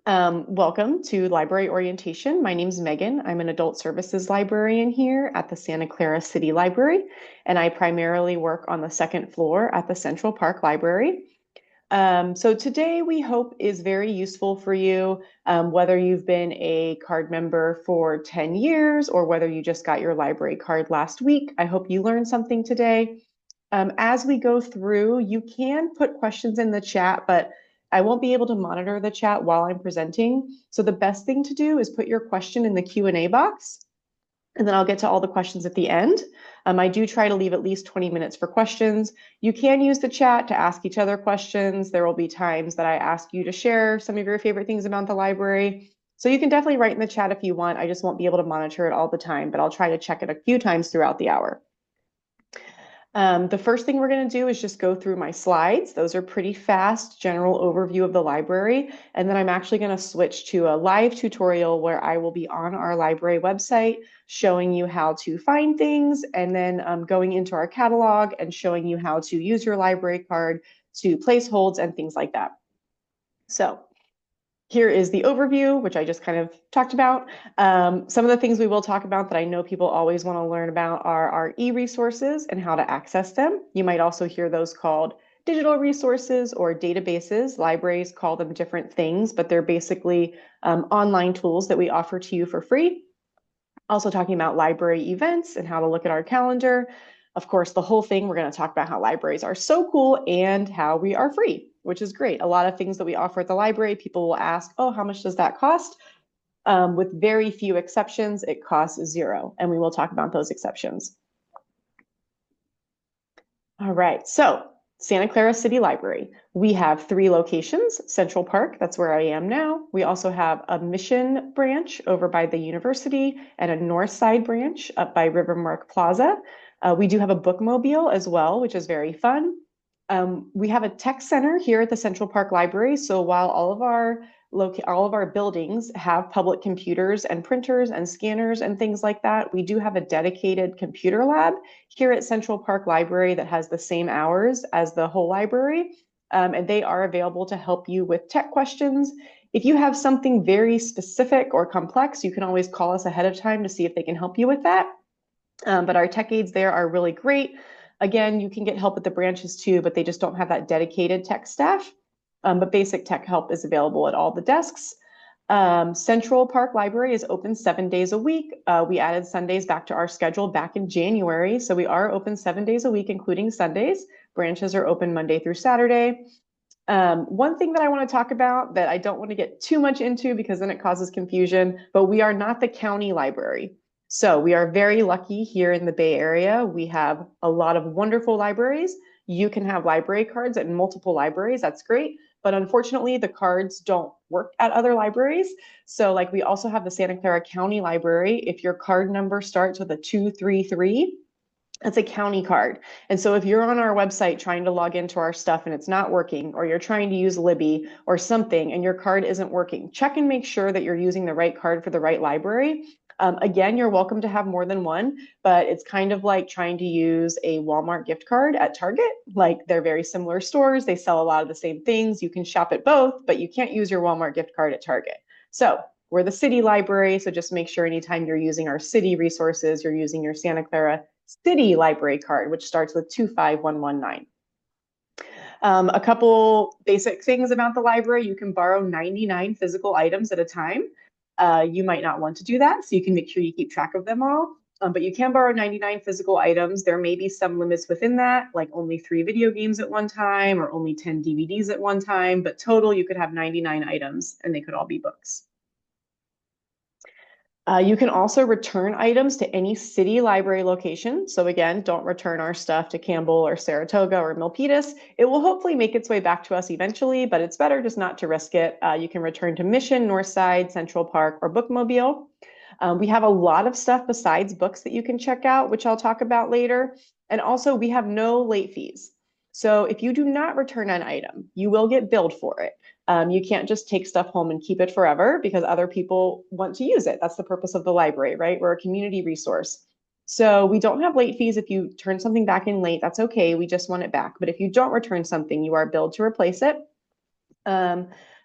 Welcome to Library Orientation. My name's Megan. I'm an adult services librarian here at the Santa Clara City Library, and I primarily work on the second floor at the Central Park Library. So today we hope is very useful for you, whether you've been a card member for 10 years or whether you just got your library card last week. I hope you learned something today. As we go through, you can put questions in the chat, but I won't be able to monitor the chat while I'm presenting. So the best thing to do is put your question in the Q&A box, and then I'll get to all the questions at the end. I do try to leave at least 20 minutes for questions. You can use the chat to ask each other questions. There will be times that I ask you to share some of your favorite things about the library. So you can definitely write in the chat if you want. I just won't be able to monitor it all the time, but I'll try to check it a few times throughout the hour. The first thing we're going to do is just go through my slides. Those are pretty fast, general overview of the library. And then I'm actually going to switch to a live tutorial where I will be on our library website showing you how to find things, and then going into our catalog and showing you how to use your library card to place holds and things like that. So here is the overview, which I just kind of talked about. Some of the things we will talk about that I know people always want to learn about are our e-resources and how to access them. You might also hear those called digital resources or databases. Libraries call them different things, but they're basically online tools that we offer to you for free. Also talking about library events and how to look at our calendar. Of course, the whole thing, we're going to talk about how libraries are so cool and how we are free, which is great. A lot of things that we offer at the library, people will ask, oh, how much does that cost? With very few exceptions, it costs $0, and we will talk about those exceptions. All right, so Santa Clara City Library. We have 3 locations: Central Park, that's where I am now. We also have a Mission branch over by the university and a North Side branch up by Rivermark Plaza. We do have a bookmobile as well, which is very fun. We have a tech center here at the Central Park Library. So while all of our buildings have public computers and printers and scanners and things like that, we do have a dedicated computer lab here at Central Park Library that has the same hours as the whole library. And they are available to help you with tech questions. If you have something very specific or complex, you can always call us ahead of time to see if they can help you with that. But our tech aides there are really great. Again, you can get help at the branches too, but they just don't have that dedicated tech staff. But basic tech help is available at all the desks. Central Park Library is open 7 days a week. We added Sundays back to our schedule back in January. So we are open 7 days a week, including Sundays. Branches are open Monday through Saturday. One thing that I want to talk about that I don't want to get too much into because then it causes confusion, but we are not the county library. So we are very lucky here in the Bay Area. We have a lot of wonderful libraries. You can have library cards at multiple libraries. That's great. But unfortunately, the cards don't work at other libraries. So like we also have the Santa Clara County Library. If your card number starts with a 233, that's a county card. And so if you're on our website trying to log into our stuff and it's not working, or you're trying to use Libby or something and your card isn't working, check and make sure that you're using the right card for the right library. Again, you're welcome to have more than one, but it's kind of like trying to use a Walmart gift card at Target. Like they're very similar stores. They sell a lot of the same things. You can shop at both, but you can't use your Walmart gift card at Target. So we're the city library. So just make sure anytime you're using our city resources, you're using your Santa Clara City Library card, which starts with 25119. A couple basic things about the library: you can borrow 99 physical items at a time. You might not want to do that, so you can make sure you keep track of them all. But you can borrow 99 physical items. There may be some limits within that, like only 3 video games at one time or only 10 DVDs at one time. But total, you could have 99 items, and they could all be books. You can also return items to any city library location. So again, don't return our stuff to Campbell or Saratoga or Milpitas. It will hopefully make its way back to us eventually, but it's better just not to risk it. You can return to Mission, Northside, Central Park, or Bookmobile. We have a lot of stuff besides books that you can check out, which I'll talk about later. And also we have no late fees. So if you do not return an item, you will get billed for it. You can't just take stuff home and keep it forever because other people want to use it. That's the purpose of the library, right? We're a community resource. So we don't have late fees. If you turn something back in late, that's okay. We just want it back. But if you don't return something, you are billed to replace it.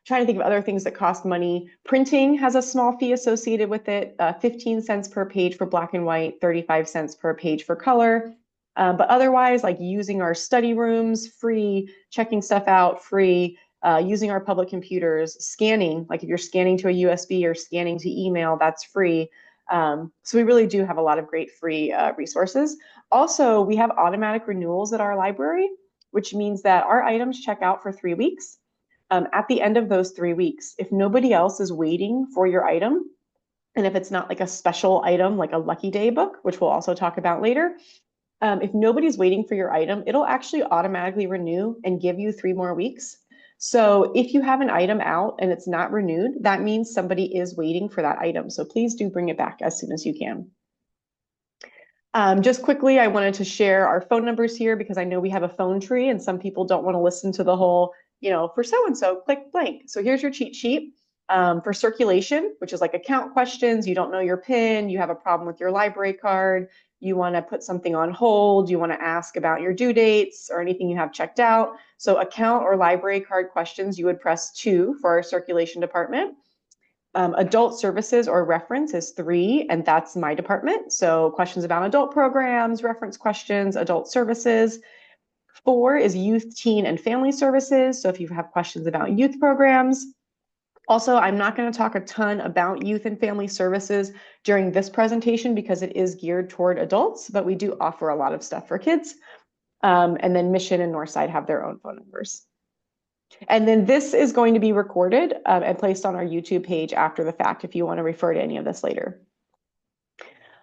Trying to think of other things that cost money. Printing has a small fee associated with it, 15 cents per page for black and white, 35 cents per page for color. But otherwise, like using our study rooms, free, checking stuff out, free, using our public computers, scanning, like if you're scanning to a USB or scanning to email, that's free. So we really do have a lot of great free resources. Also, we have automatic renewals at our library, which means that our items check out for 3 weeks. At the end of those 3 weeks, if nobody else is waiting for your item, and if it's not like a special item, like a Lucky Day book, which we'll also talk about later, if nobody's waiting for your item, it'll actually automatically renew and give you 3 more weeks. So if you have an item out and it's not renewed, that means somebody is waiting for that item. So please do bring it back as soon as you can. Just quickly, I wanted to share our phone numbers here because I know we have a phone tree and some people don't want to listen to the whole, for so-and-so, click blank. So here's your cheat sheet for circulation, which is like account questions. You don't know your PIN, you have a problem with your library card, you want to put something on hold, you want to ask about your due dates or anything you have checked out. So account or library card questions, you would press 2 for our circulation department. Adult services or reference is 3, and that's my department. So questions about adult programs, reference questions, adult services. 4 is youth, teen, and family services. So if you have questions about youth programs. Also, I'm not going to talk a ton about youth and family services during this presentation because it is geared toward adults, but we do offer a lot of stuff for kids. And then Mission and Northside have their own phone numbers. And then this is going to be recorded and placed on our YouTube page after the fact if you want to refer to any of this later.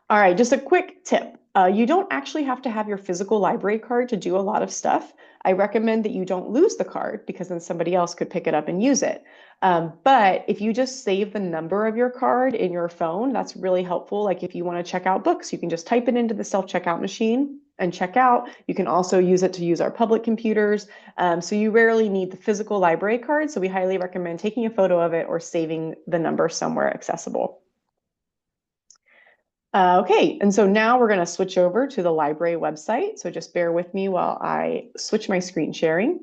All right, just a quick tip. You don't actually have to have your physical library card to do a lot of stuff. I recommend that you don't lose the card because then somebody else could pick it up and use it. But if you just save the number of your card in your phone, that's really helpful. Like if you want to check out books, you can just type it into the self-checkout machine and check out. You can also use it to use our public computers. So you rarely need the physical library card. So we highly recommend taking a photo of it or saving the number somewhere accessible. Okay, and so now we're going to switch over to the library website. So just bear with me while I switch my screen sharing.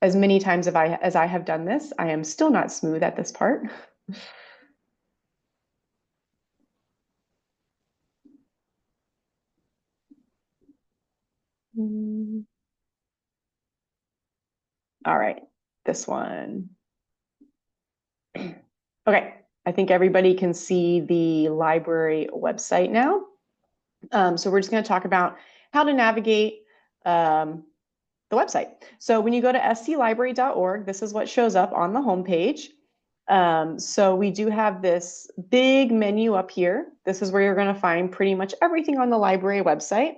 As many times as I have done this, I am still not smooth at this part. All right, this one. Okay, I think everybody can see the library website now. So we're just going to talk about how to navigate the website. So when you go to sclibrary.org, this is what shows up on the homepage. So we do have this big menu up here. This is where you're going to find pretty much everything on the library website.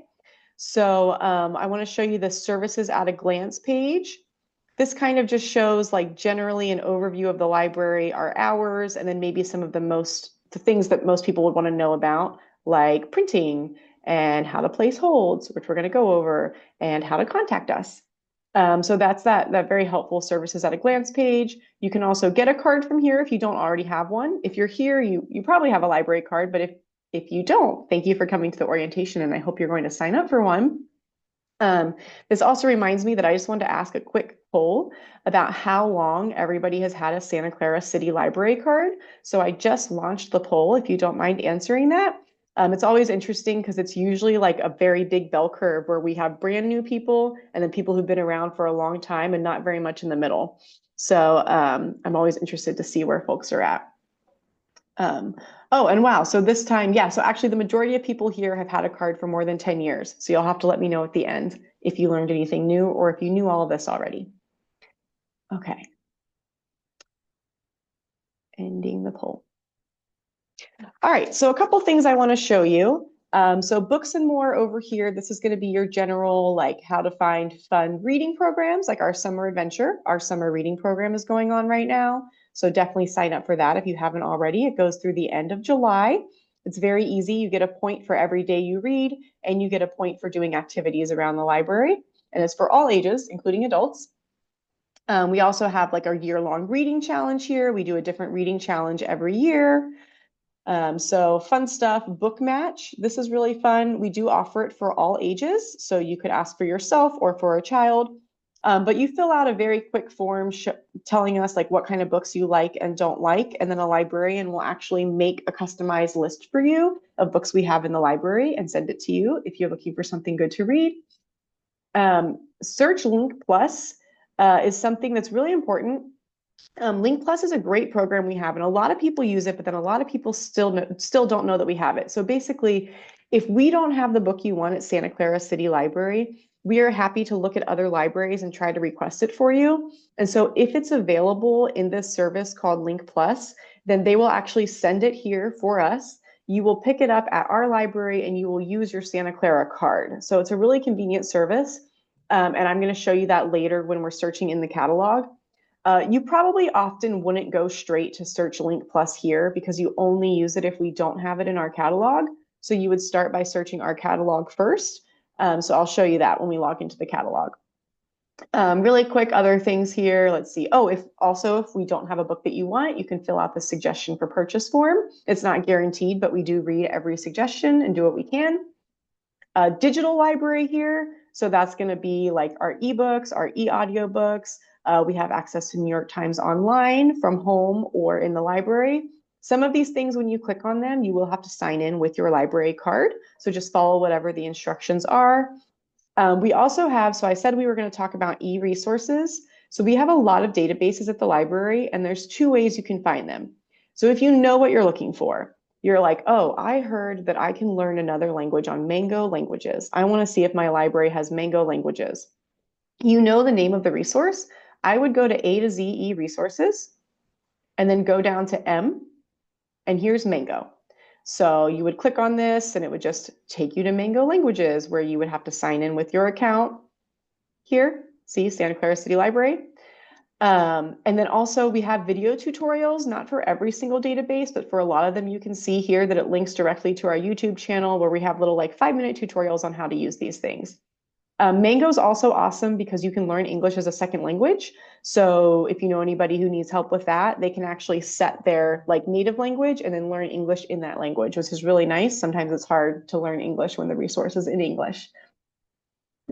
So I want to show you the services at a glance page. This kind of just shows like generally an overview of the library, our hours, and then maybe some of the things that most people would want to know about, like printing and how to place holds, which we're going to go over, and how to contact us. So that's that very helpful services at a glance page. You can also get a card from here if you don't already have one. If you're here, you probably have a library card, but if you don't, thank you for coming to the orientation, and I hope you're going to sign up for one. This also reminds me that I just wanted to ask a quick poll about how long everybody has had a Santa Clara City Library card. So I just launched the poll, if you don't mind answering that. It's always interesting because it's usually like a very big bell curve where we have brand new people and then people who've been around for a long time and not very much in the middle. So I'm always interested to see where folks are at. Oh, and wow, so this time, yeah, so actually the majority of people here have had a card for more than 10 years. So you'll have to let me know at the end if you learned anything new or if you knew all of this already. Okay. Ending the poll. All right, so a couple things I want to show you. So books and more over here, this is going to be your general, like how to find fun reading programs, like our summer adventure. Our summer reading program is going on right now. So definitely sign up for that if you haven't already. It goes through the end of July. It's very easy. You get a point for every day you read, and you get a point for doing activities around the library. And it's for all ages, including adults. We also have like our year-long reading challenge here. We do a different reading challenge every year. So fun stuff, book match. This is really fun. We do offer it for all ages. So you could ask for yourself or for a child. But you fill out a very quick form telling us like what kind of books you like and don't like, and then a librarian will actually make a customized list for you of books we have in the library and send it to you if you're looking for something good to read. Search Link Plus is something that's really important. Link Plus is a great program we have, and a lot of people use it, but then a lot of people still don't know that we have it. So basically, if we don't have the book you want at Santa Clara City Library, we are happy to look at other libraries and try to request it for you. And so if it's available in this service called Link Plus, then they will actually send it here for us. You will pick it up at our library and you will use your Santa Clara card. So it's a really convenient service. And I'm going to show you that later when we're searching in the catalog. You probably often wouldn't go straight to search Link Plus here because you only use it if we don't have it in our catalog. So you would start by searching our catalog first. So I'll show you that when we log into the catalog. Really quick other things here. Let's see. Oh, if we don't have a book that you want, you can fill out the suggestion for purchase form. It's not guaranteed, but we do read every suggestion and do what we can. Digital library here. So that's going to be like our ebooks, our e-audiobooks. We have access to New York Times online from home or in the library. Some of these things, when you click on them, you will have to sign in with your library card. So just follow whatever the instructions are. We also have, so I said we were going to talk about e-resources. So we have a lot of databases at the library, and there's two ways you can find them. So if you know what you're looking for, you're like, oh, I heard that I can learn another language on Mango Languages. I want to see if my library has Mango Languages. You know the name of the resource. I would go to A to Z e-resources and then go down to M, and here's Mango. So you would click on this and it would just take you to Mango Languages where you would have to sign in with your account here. See, Santa Clara City Library. And then also we have video tutorials, not for every single database, but for a lot of them you can see here that it links directly to our YouTube channel where we have little like 5-minute tutorials on how to use these things. Mango is also awesome because you can learn English as a second language. So if you know anybody who needs help with that, they can actually set their like native language and then learn English in that language, which is really nice. Sometimes it's hard to learn English when the resource is in English.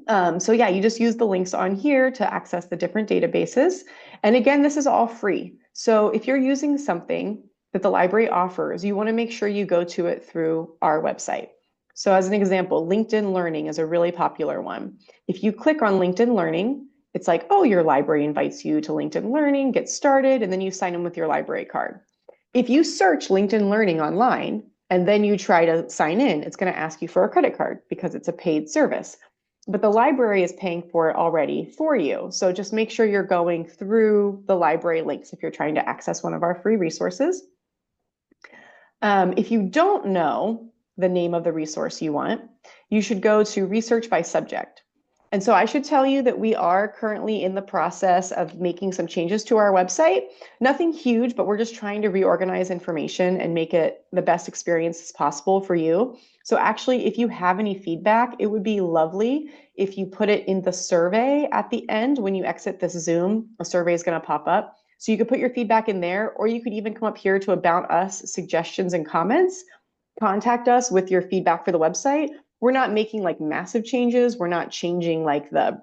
So yeah, you just use the links on here to access the different databases. And again, this is all free. So if you're using something that the library offers, you want to make sure you go to it through our website. So as an example, LinkedIn Learning is a really popular one. If you click on LinkedIn Learning, it's like, oh, your library invites you to LinkedIn Learning, get started, and then you sign in with your library card. If you search LinkedIn Learning online and then you try to sign in, it's going to ask you for a credit card because it's a paid service. But the library is paying for it already for you. So just make sure you're going through the library links if you're trying to access one of our free resources. If you don't know the name of the resource you want, you should go to research by subject. And so I should tell you that we are currently in the process of making some changes to our website. Nothing huge, but we're just trying to reorganize information and make it the best experience possible for you. So actually, if you have any feedback, it would be lovely if you put it in the survey at the end. When you exit this Zoom, a survey is going to pop up. So you could put your feedback in there, or you could even come up here to About Us, suggestions and comments. Contact us with your feedback for the website. We're not making like massive changes. We're not changing like the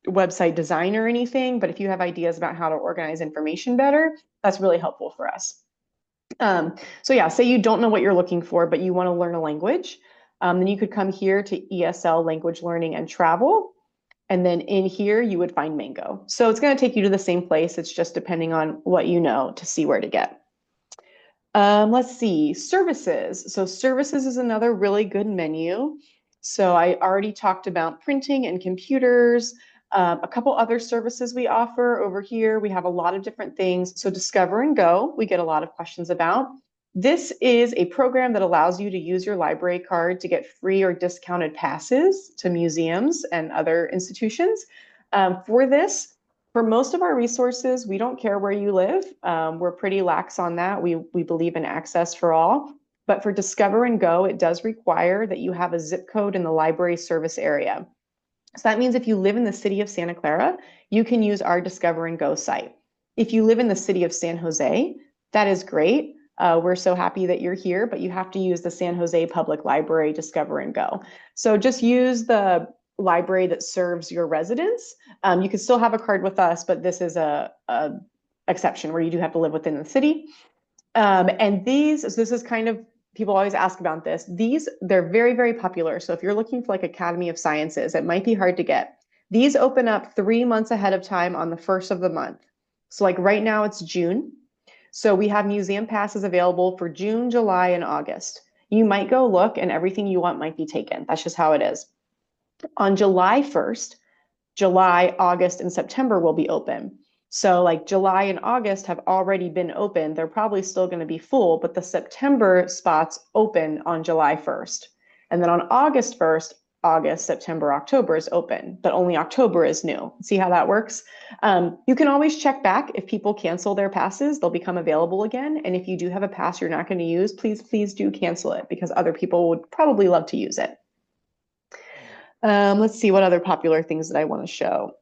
website design or anything, but if you have ideas about how to organize information better, that's really helpful for us. So yeah, say you don't know what you're looking for, but you want to learn a language. Then you could come here to ESL Language Learning and Travel. And then in here, you would find Mango. So it's going to take you to the same place. It's just depending on what you know to see where to get. Let's see, services. So services is another really good menu. So I already talked about printing and computers. A couple other services we offer over here. We have a lot of different things. So Discover and Go, we get a lot of questions about. This is a program that allows you to use your library card to get free or discounted passes to museums and other institutions. For most of our resources, we don't care where you live. We're pretty lax on that. We believe in access for all. But for Discover and Go, it does require that you have a zip code in the library service area. So that means if you live in the city of Santa Clara, you can use our Discover and Go site. If you live in the city of San Jose, that is great. We're so happy that you're here, but you have to use the San Jose Public Library Discover and Go. So just use the library that serves your residents. You can still have a card with us, but this is a exception where you do have to live within the city. And so this is kind of, people always ask about this. They're very, very popular. So if you're looking for like Academy of Sciences, it might be hard to get. These open up 3 months ahead of time on the first of the month. So like right now it's June. So we have museum passes available for June, July, and August. You might go look and everything you want might be taken. That's just how it is. On July 1st, July, August, and September will be open. So like July and August have already been open. They're probably still going to be full, but the September spots open on July 1st. And then on August 1st, August, September, October is open, but only October is new. See how that works? You can always check back. If people cancel their passes, they'll become available again. And if you do have a pass you're not going to use, please do cancel it because other people would probably love to use it. Let's see what other popular things that I want to show.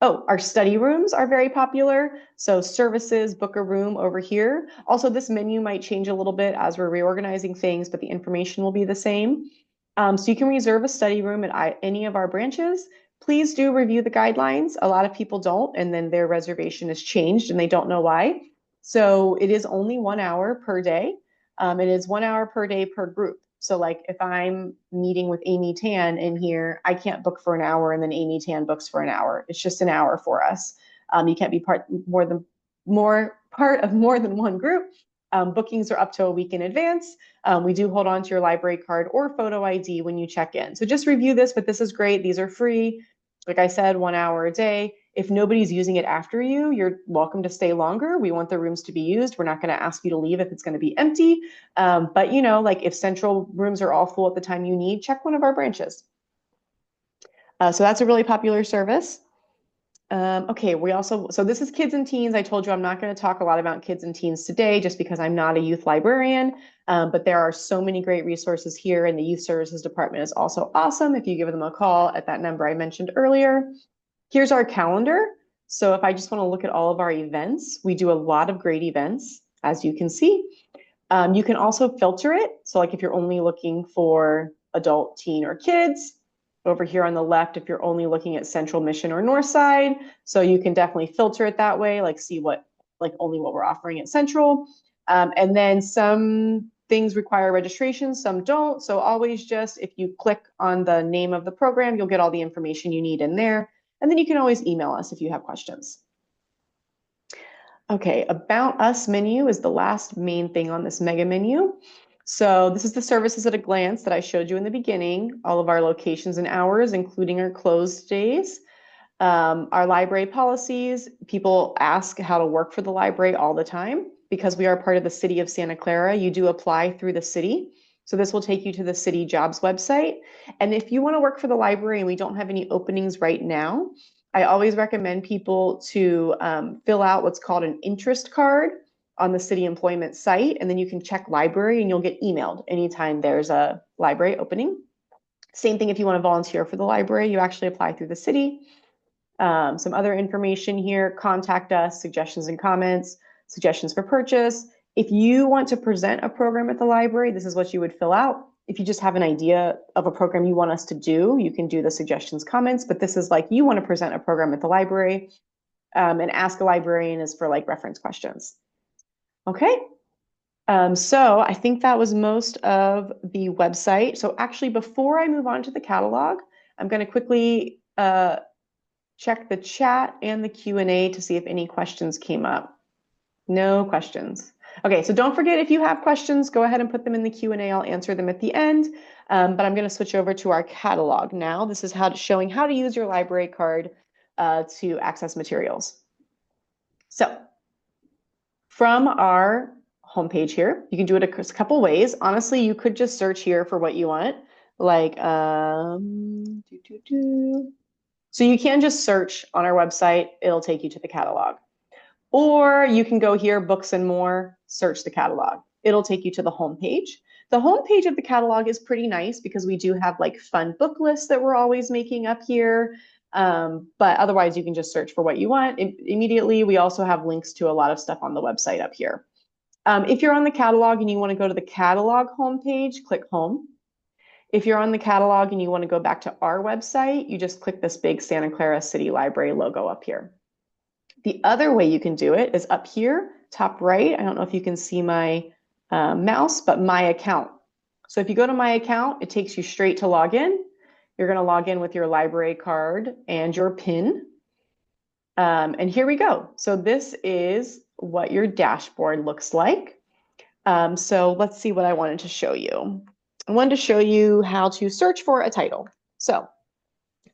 Oh, our study rooms are very popular. So services, book a room over here. Also, this menu might change a little bit as we're reorganizing things, but the information will be the same. So you can reserve a study room at any of our branches. Please do review the guidelines. A lot of people don't, and then their reservation is changed and they don't know why. So it is only 1 hour per day. It is 1 hour per day per group. So like if I'm meeting with Amy Tan in here, I can't book for an hour and then Amy Tan books for an hour. It's just an hour for us. You can't be part of more than one group. Bookings are up to a week in advance. We do hold on to your library card or photo ID when you check in. So just review this, but this is great. These are free. Like I said, 1 hour a day. If nobody's using it after you, you're welcome to stay longer. We want the rooms to be used. We're not going to ask you to leave if it's going to be empty. But you know, like if central rooms are all full at the time you need, check one of our branches. So that's a really popular service. Okay, so this is kids and teens. I told you I'm not going to talk a lot about kids and teens today just because I'm not a youth librarian, but there are so many great resources here, and the youth services department is also awesome if you give them a call at that number I mentioned earlier. Here's our calendar. So if I just want to look at all of our events, we do a lot of great events, as you can see. You can also filter it. So like if you're only looking for adult, teen, or kids, over here on the left, if you're only looking at Central, Mission, or North Side. So you can definitely filter it that way, like see only what we're offering at Central. And then some things require registration, some don't. So always just, if you click on the name of the program, you'll get all the information you need in there. And then you can always email us if you have questions. Okay, About Us menu is the last main thing on this mega menu. So this is the services at a glance that I showed you in the beginning, all of our locations and hours, including our closed days. Our library policies, people ask how to work for the library all the time. Because we are part of the city of Santa Clara, you do apply through the city. So this will take you to the city jobs website. And if you want to work for the library and we don't have any openings right now, I always recommend people to fill out what's called an interest card on the city employment site, and then you can check library and you'll get emailed anytime there's a library opening. Same thing if you want to volunteer for the library, you actually apply through the city. Some other information here, contact us, suggestions and comments, suggestions for purchase. If you want to present a program at the library, this is what you would fill out. If you just have an idea of a program you want us to do, you can do the suggestions, comments, but this is like you want to present a program at the library, and Ask a Librarian is for like reference questions. Okay, so I think that was most of the website. So actually, before I move on to the catalog, I'm going to quickly check the chat and the Q&A to see if any questions came up. No questions. Okay, so don't forget, if you have questions, go ahead and put them in the Q&A. I'll answer them at the end, but I'm going to switch over to our catalog now. This is showing how to use your library card to access materials. So from our homepage here, you can do it a couple ways. Honestly, you could just search here for what you want, like so you can just search on our website, it'll take you to the catalog. Or you can go here, books and more, search the catalog. It'll take you to the homepage. The homepage of the catalog is pretty nice because we do have like fun book lists that we're always making up here. But otherwise you can just search for what you want immediately. We also have links to a lot of stuff on the website up here. If you're on the catalog and you want to go to the catalog homepage, click home. If you're on the catalog and you want to go back to our website, you just click this big Santa Clara City Library logo up here. The other way you can do it is up here, top right. I don't know if you can see my mouse, but my account. So if you go to my account, it takes you straight to log in. You're going to log in with your library card and your PIN. And here we go. So this is what your dashboard looks like. So let's see what I wanted to show you. I wanted to show you how to search for a title. So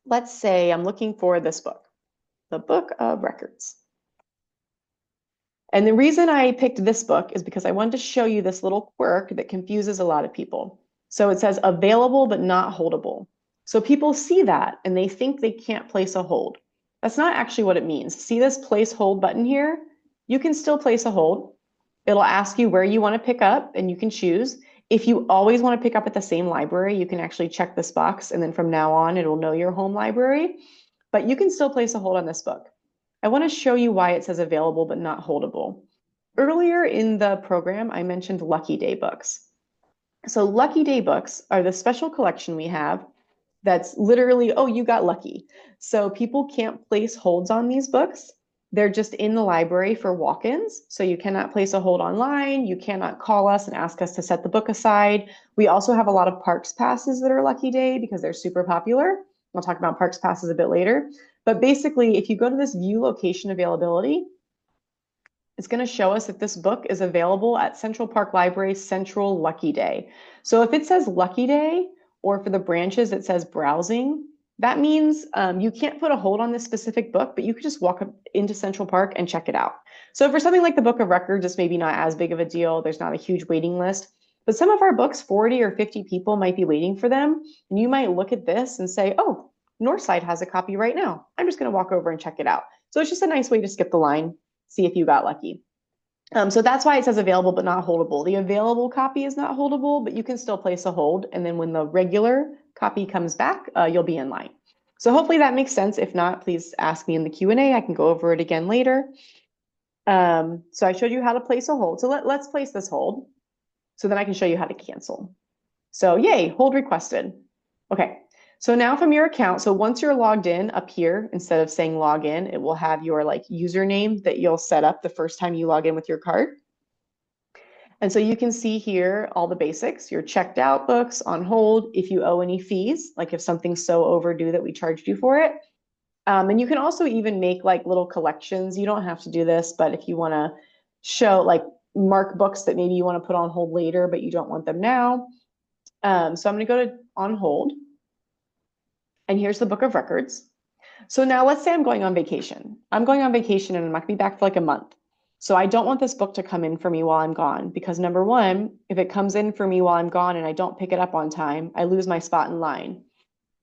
let's say I'm looking for this book, the Book of Records. And the reason I picked this book is because I wanted to show you this little quirk that confuses a lot of people. So it says available but not holdable. So people see that and they think they can't place a hold. That's not actually what it means. See this place hold button here? You can still place a hold. It'll ask you where you want to pick up and you can choose. If you always want to pick up at the same library, you can actually check this box and then from now on, it'll know your home library. But you can still place a hold on this book. I want to show you why it says available but not holdable. Earlier in the program, I mentioned Lucky Day books. So Lucky Day books are the special collection we have that's literally, oh, you got lucky. So people can't place holds on these books. They're just in the library for walk-ins. So you cannot place a hold online. You cannot call us and ask us to set the book aside. We also have a lot of Parks passes that are Lucky Day because they're super popular. I'll talk about Parks passes a bit later. But basically, if you go to this view location availability, it's going to show us that this book is available at Central Park Library Central Lucky Day. So if it says Lucky Day, or for the branches it says browsing, that means you can't put a hold on this specific book, but you could just walk up into Central Park and check it out. So for something like the Book of Records, it's maybe not as big of a deal. There's not a huge waiting list. But some of our books, 40 or 50 people might be waiting for them. And you might look at this and say, oh, Northside has a copy right now. I'm just going to walk over and check it out. So it's just a nice way to skip the line, see if you got lucky. So that's why it says available but not holdable. The available copy is not holdable, but you can still place a hold. And then when the regular copy comes back, you'll be in line. So hopefully that makes sense. If not, please ask me in the Q&A. I can go over it again later. So I showed you how to place a hold. So let's place this hold. So then I can show you how to cancel. So yay, hold requested. Okay. So now from your account, so once you're logged in up here, instead of saying log in, it will have your like username that you'll set up the first time you log in with your card. And so you can see here all the basics, your checked out books, on hold, if you owe any fees, like if something's so overdue that we charged you for it. And you can also even make like little collections. You don't have to do this, but if you want to show like mark books that maybe you want to put on hold later, but you don't want them now. So I'm going to go to on hold. And here's the Book of Records. So now let's say I'm going on vacation. I'm going on vacation and I'm not going to be back for like a month. So I don't want this book to come in for me while I'm gone because number one, if it comes in for me while I'm gone and I don't pick it up on time, I lose my spot in line.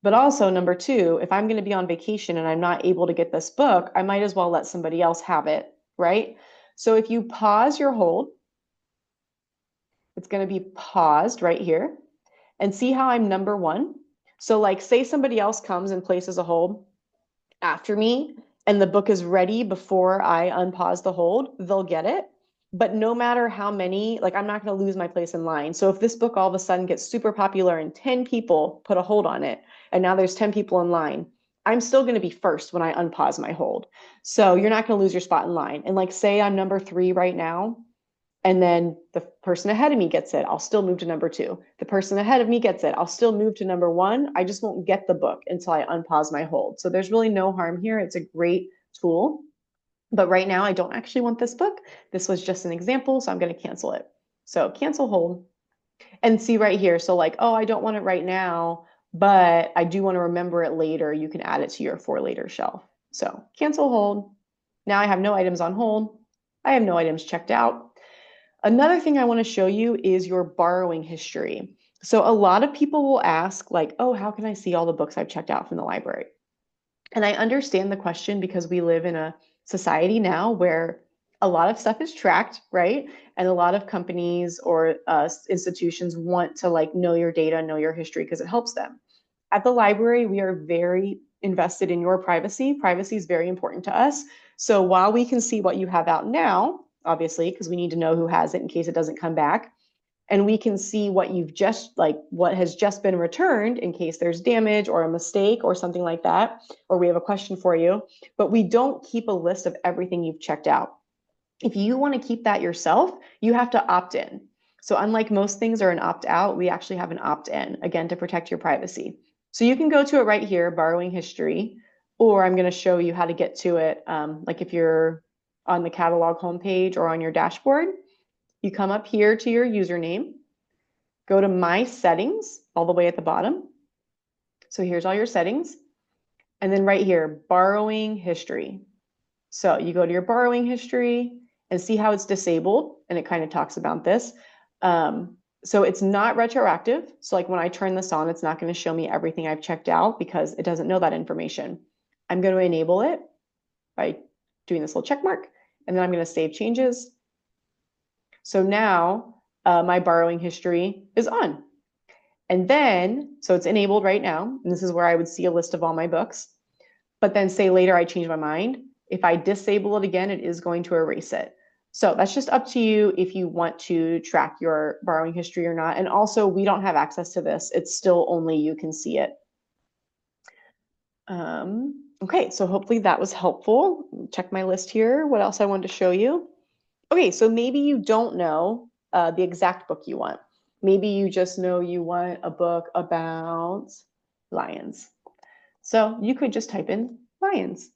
But also number two, if I'm going to be on vacation and I'm not able to get this book, I might as well let somebody else have it, right? So if you pause your hold, it's going to be paused right here and see how I'm number one. So like say somebody else comes and places a hold after me and the book is ready before I unpause the hold, they'll get it. But no matter how many, like I'm not going to lose my place in line. So if this book all of a sudden gets super popular and 10 people put a hold on it, and now there's 10 people in line, I'm still going to be first when I unpause my hold. So you're not going to lose your spot in line. And like say I'm number 3 right now, and then the person ahead of me gets it, I'll still move to number 2. The person ahead of me gets it, I'll still move to number 1. I just won't get the book until I unpause my hold. So there's really no harm here. It's a great tool. But right now, I don't actually want this book. This was just an example, so I'm going to cancel it. So cancel hold. And see right here, so like, oh, I don't want it right now, but I do want to remember it later. You can add it to your for later shelf. So cancel hold. Now I have no items on hold. I have no items checked out. Another thing I want to show you is your borrowing history. So a lot of people will ask like, oh, how can I see all the books I've checked out from the library? And I understand the question because we live in a society now where a lot of stuff is tracked, right? And a lot of companies or institutions want to like know your data, know your history because it helps them. At the library, we are very invested in your privacy. Privacy is very important to us. So while we can see what you have out now, obviously, because we need to know who has it in case it doesn't come back, and we can see what you've just, like what has just been returned in case there's damage or a mistake or something like that, or we have a question for you, but we don't keep a list of everything you've checked out. If you want to keep that yourself, you have to opt in. So unlike most things are an opt out, we actually have an opt in, again, to protect your privacy. So you can go to it right here, borrowing history, or I'm going to show you how to get to it. Like if you're on the catalog homepage or on your dashboard, you come up here to your username, go to My Settings, all the way at the bottom. So here's all your settings. And then right here, Borrowing History. So you go to your borrowing history and see how it's disabled. And it kind of talks about this. So it's not retroactive. So like when I turn this on, it's not going to show me everything I've checked out because it doesn't know that information. I'm going to enable it by doing this little check mark, and then I'm going to save changes. So now my borrowing history is on. And then, so it's enabled right now, and this is where I would see a list of all my books. But then say later I change my mind. If I disable it again, it is going to erase it. So that's just up to you if you want to track your borrowing history or not. And also, we don't have access to this. It's still only you can see it. Okay, so hopefully that was helpful. Check my list here. What else I wanted to show you? Okay, so maybe you don't know the exact book you want. Maybe you just know you want a book about lions. So you could just type in lions.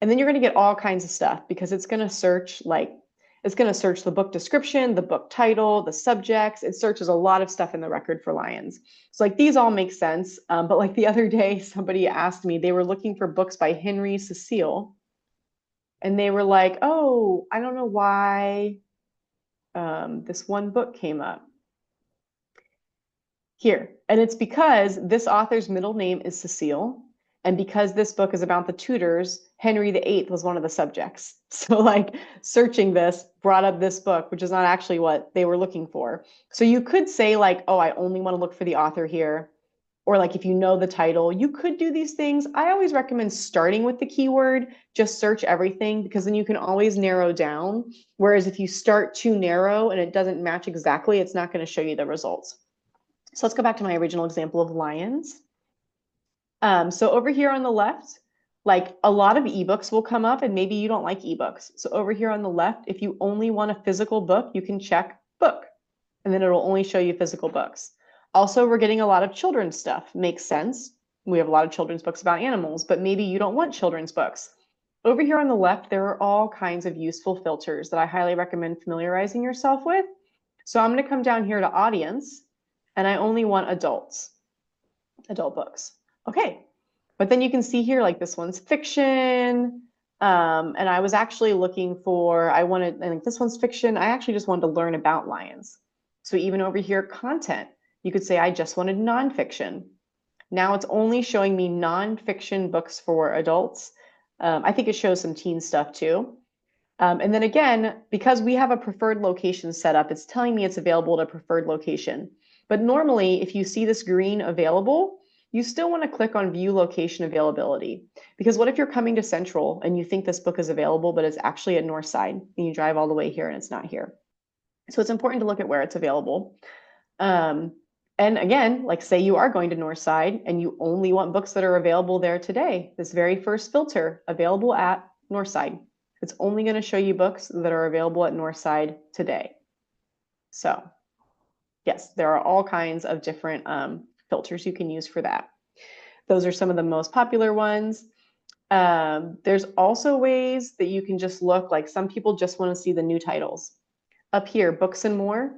And then you're going to get all kinds of stuff because it's going to search the book description, the book title, the subjects. It searches a lot of stuff in the record for lions. So like these all make sense. But like the other day, somebody asked me, they were looking for books by Henry Cecile. And they were like, oh, I don't know why this one book came up here. And it's because this author's middle name is Cecile. And because this book is about the Tudors, Henry VIII was one of the subjects. So like searching this brought up this book, which is not actually what they were looking for. So you could say like, oh, I only want to look for the author here. Or like if you know the title, you could do these things. I always recommend starting with the keyword, just search everything because then you can always narrow down. Whereas if you start too narrow and it doesn't match exactly, it's not going to show you the results. So let's go back to my original example of lions. So over here on the left, like a lot of ebooks will come up and maybe you don't like ebooks. So over here on the left, if you only want a physical book, you can check book and then it'll only show you physical books. Also, we're getting a lot of children's stuff. Makes sense. We have a lot of children's books about animals, but maybe you don't want children's books. Over here on the left, there are all kinds of useful filters that I highly recommend familiarizing yourself with. So I'm going to come down here to audience and I only want adult books. Okay, but then you can see here, like this one's fiction. And I was actually looking for, I think this one's fiction. I actually just wanted to learn about lions. So even over here, content, you could say I just wanted nonfiction. Now it's only showing me nonfiction books for adults. I think it shows some teen stuff too. And then again, because we have a preferred location set up, it's telling me it's available at a preferred location. But normally, if you see this green available, you still want to click on view location availability. Because what if you're coming to Central and you think this book is available, but it's actually at Northside and you drive all the way here and it's not here. So it's important to look at where it's available. And again, like say you are going to Northside and you only want books that are available there today, this very first filter, available at Northside. It's only going to show you books that are available at Northside today. So yes, there are all kinds of different filters you can use for that. Those are some of the most popular ones. There's also ways that you can just look, like some people just want to see the new titles. Up here, books and more,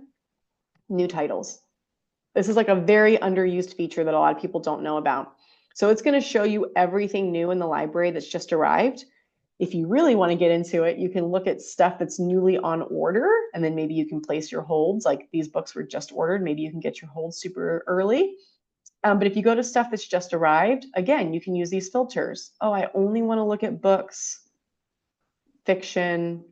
new titles. This is like a very underused feature that a lot of people don't know about. So it's going to show you everything new in the library that's just arrived. If you really want to get into it, you can look at stuff that's newly on order, and then maybe you can place your holds. Like these books were just ordered. Maybe you can get your holds super early. But if you go to stuff that's just arrived, again, you can use these filters. Oh, I only want to look at books, fiction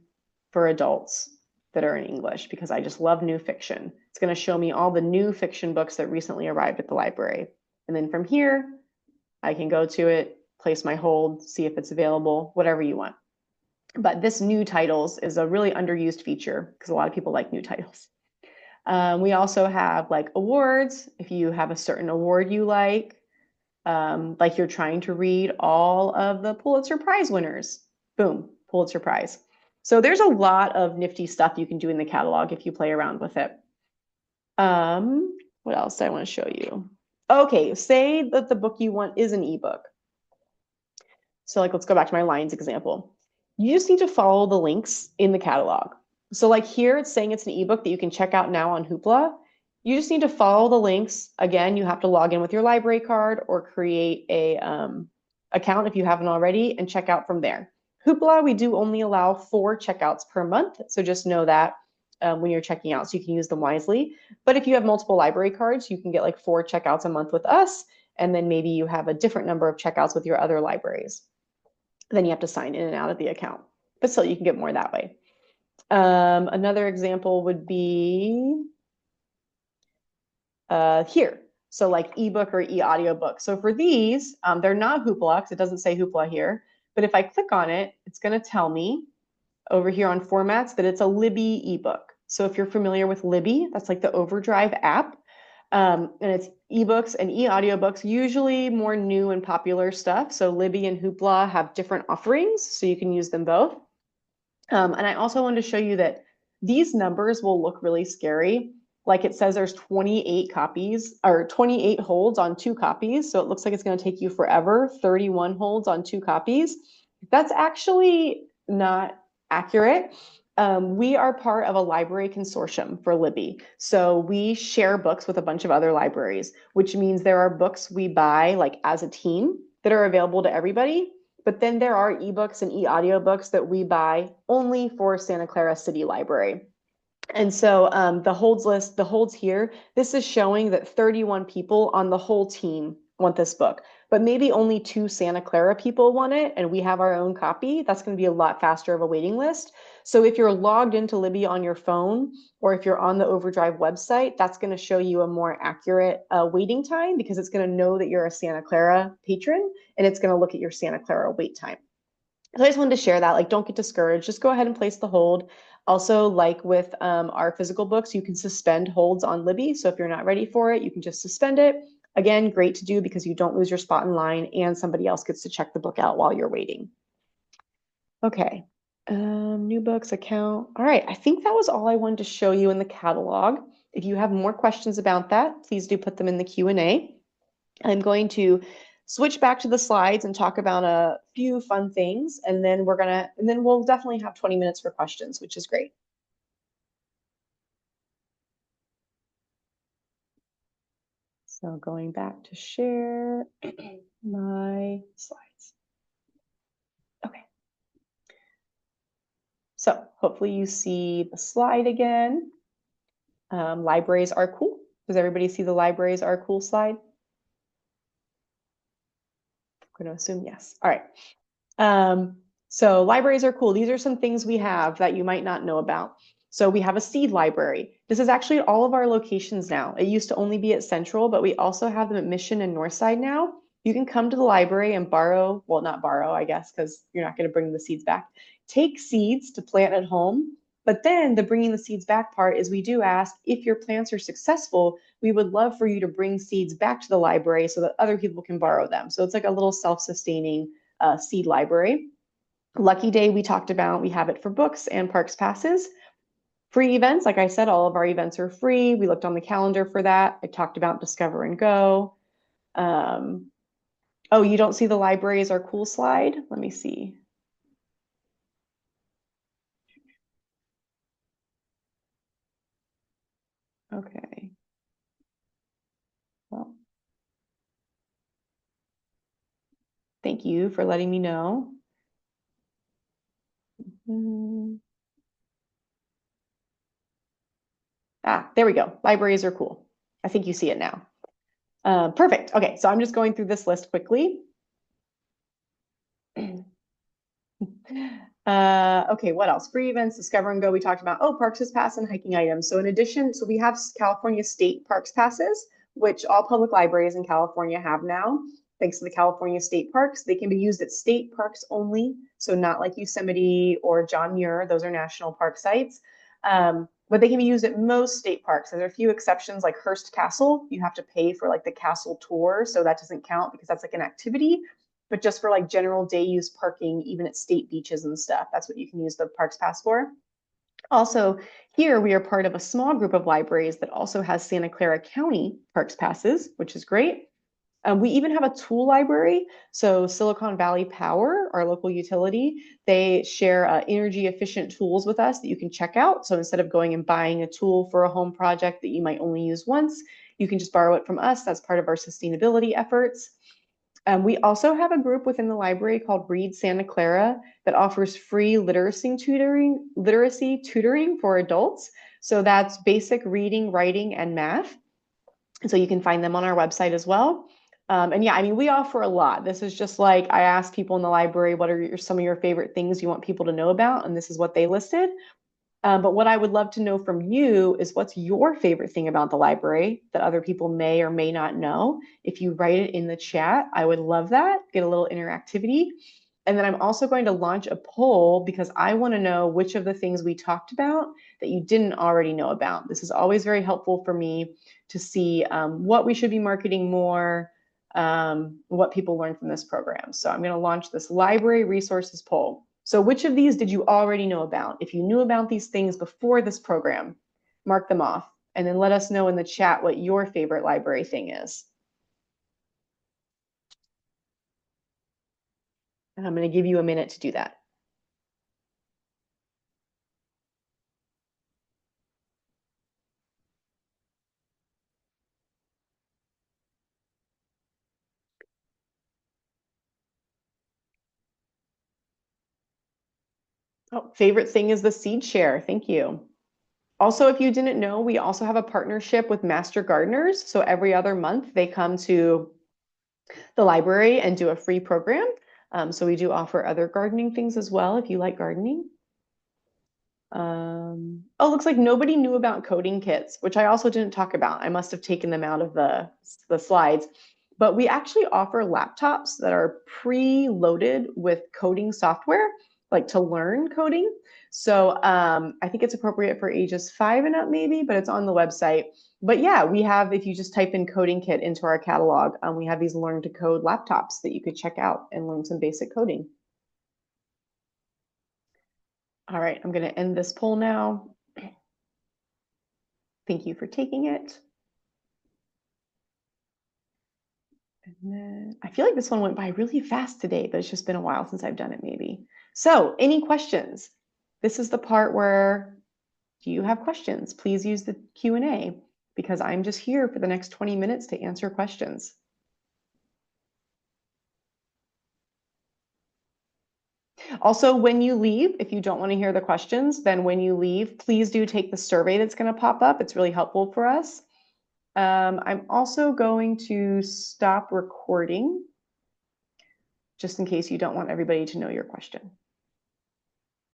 for adults that are in English because I just love new fiction. It's going to show me all the new fiction books that recently arrived at the library. And then from here, I can go to it, place my hold, see if it's available, whatever you want. But this new titles is a really underused feature because a lot of people like new titles. We also have like awards. If you have a certain award you like you're trying to read all of the Pulitzer Prize winners, boom, Pulitzer Prize. So there's a lot of nifty stuff you can do in the catalog if you play around with it. What else do I want to show you? Okay, say that the book you want is an ebook. So like, let's go back to my lines example. You just need to follow the links in the catalog. So like here, it's saying it's an ebook that you can check out now on Hoopla. You just need to follow the links. Again, you have to log in with your library card or create a account if you haven't already and check out from there. Hoopla, we do only allow 4 checkouts per month. So just know that when you're checking out, so you can use them wisely. But if you have multiple library cards, you can get like 4 checkouts a month with us. And then maybe you have a different number of checkouts with your other libraries. Then you have to sign in and out of the account. But still, you can get more that way. Another example would be here. So like ebook or e-audiobook. So for these, they're not Hoopla because it doesn't say Hoopla here. But if I click on it, it's going to tell me over here on formats that it's a Libby ebook. So if you're familiar with Libby, that's like the Overdrive app. And it's ebooks and e-audiobooks, usually more new and popular stuff. So Libby and Hoopla have different offerings, so you can use them both. And I also wanted to show you that these numbers will look really scary. Like it says there's 28 copies or 28 holds on 2 copies. So it looks like it's going to take you forever, 31 holds on 2 copies. That's actually not accurate. We are part of a library consortium for Libby. So we share books with a bunch of other libraries, which means there are books we buy like as a team that are available to everybody. But then there are ebooks and e-audiobooks that we buy only for Santa Clara City Library. And so the holds list, the holds here, this is showing that 31 people on the whole team want this book, but maybe only 2 Santa Clara people want it, and we have our own copy. That's going to be a lot faster of a waiting list. So if you're logged into Libby on your phone, or if you're on the Overdrive website, that's going to show you a more accurate waiting time because it's going to know that you're a Santa Clara patron, and it's going to look at your Santa Clara wait time. So I just wanted to share that, like, don't get discouraged. Just go ahead and place the hold. Also, like with our physical books, you can suspend holds on Libby. So if you're not ready for it, you can just suspend it. Again, great to do because you don't lose your spot in line and somebody else gets to check the book out while you're waiting. Okay, new books account. All right, I think that was all I wanted to show you in the catalog. If you have more questions about that, please do put them in the Q&A. I'm going to switch back to the slides and talk about a few fun things, and then we'll definitely have 20 minutes for questions, which is great. So going back to share my slides. Okay. So hopefully you see the slide again. Libraries are cool. Does everybody see the libraries are cool slide? I'm going to assume yes. All right. So libraries are cool. These are some things we have that you might not know about. So we have a seed library. This is actually at all of our locations now. It used to only be at Central, but we also have them at Mission and Northside now. You can come to the library and borrow, well, not borrow, I guess, because you're not going to bring the seeds back. Take seeds to plant at home. But then the bringing the seeds back part is we do ask if your plants are successful, we would love for you to bring seeds back to the library so that other people can borrow them. So it's like a little self-sustaining seed library. Lucky Day we talked about, we have it for books and parks passes. Free events, like I said, all of our events are free. We looked on the calendar for that. I talked about Discover and Go. Oh, you don't see the libraries are cool slide? Let me see. Okay. Well, thank you for letting me know. There we go. Libraries are cool. I think you see it now. Perfect. Okay, so I'm just going through this list quickly. Okay, what else? Free events, Discover and Go. We talked about, Parks Pass and hiking items. So in addition, so we have California State Parks Passes, which all public libraries in California have now. Thanks to the California State Parks, they can be used at state parks only. So not like Yosemite or John Muir, those are national park sites. but they can be used at most state parks. There are a few exceptions, like Hearst Castle. You have to pay for like the castle tour, so that doesn't count because that's like an activity. But just for like general day use parking, even at state beaches and stuff, that's what you can use the Parks Pass for. Also, here we are part of a small group of libraries that also has Santa Clara County Parks Passes, which is great. We even have a tool library. So Silicon Valley Power, our local utility, they share energy efficient tools with us that you can check out. So instead of going and buying a tool for a home project that you might only use once, you can just borrow it from us. That's part of our sustainability efforts. We also have a group within the library called Read Santa Clara that offers free literacy tutoring for adults. So that's basic reading, writing, and math. So you can find them on our website as well. And yeah, I mean, we offer a lot. This is just like I asked people in the library, what are some of your favorite things you want people to know about? And this is what they listed. But what I would love to know from you is what's your favorite thing about the library that other people may or may not know? If you write it in the chat, I would love that. Get a little interactivity. And then I'm also going to launch a poll because I want to know which of the things we talked about that you didn't already know about. This is always very helpful for me to see what we should be marketing more, what people learn from this program. So I'm going to launch this library resources poll. So which of these did you already know about? If you knew about these things before this program, mark them off and then let us know in the chat what your favorite library thing is. And I'm going to give you a minute to do that. Oh, favorite thing is the seed share. Thank you. Also, if you didn't know, we also have a partnership with Master Gardeners. So every other month they come to the library and do a free program. So we do offer other gardening things as well if you like gardening. Oh, looks like nobody knew about coding kits, which I also didn't talk about. I must have taken them out of the slides. But we actually offer laptops that are pre-loaded with coding software, like to learn coding. So I think it's appropriate for ages 5 and up maybe, but it's on the website. But yeah, we have, if you just type in coding kit into our catalog, we have these learn to code laptops that you could check out and learn some basic coding. All right, I'm going to end this poll now. Thank you for taking it. And then I feel like this one went by really fast today, but it's just been a while since I've done it maybe. So any questions? This is the part where do you have questions? Please use the Q&A because I'm just here for the next 20 minutes to answer questions. Also, when you leave, if you don't want to hear the questions, then when you leave, please do take the survey that's going to pop up. It's really helpful for us. I'm also going to stop recording just in case you don't want everybody to know your question.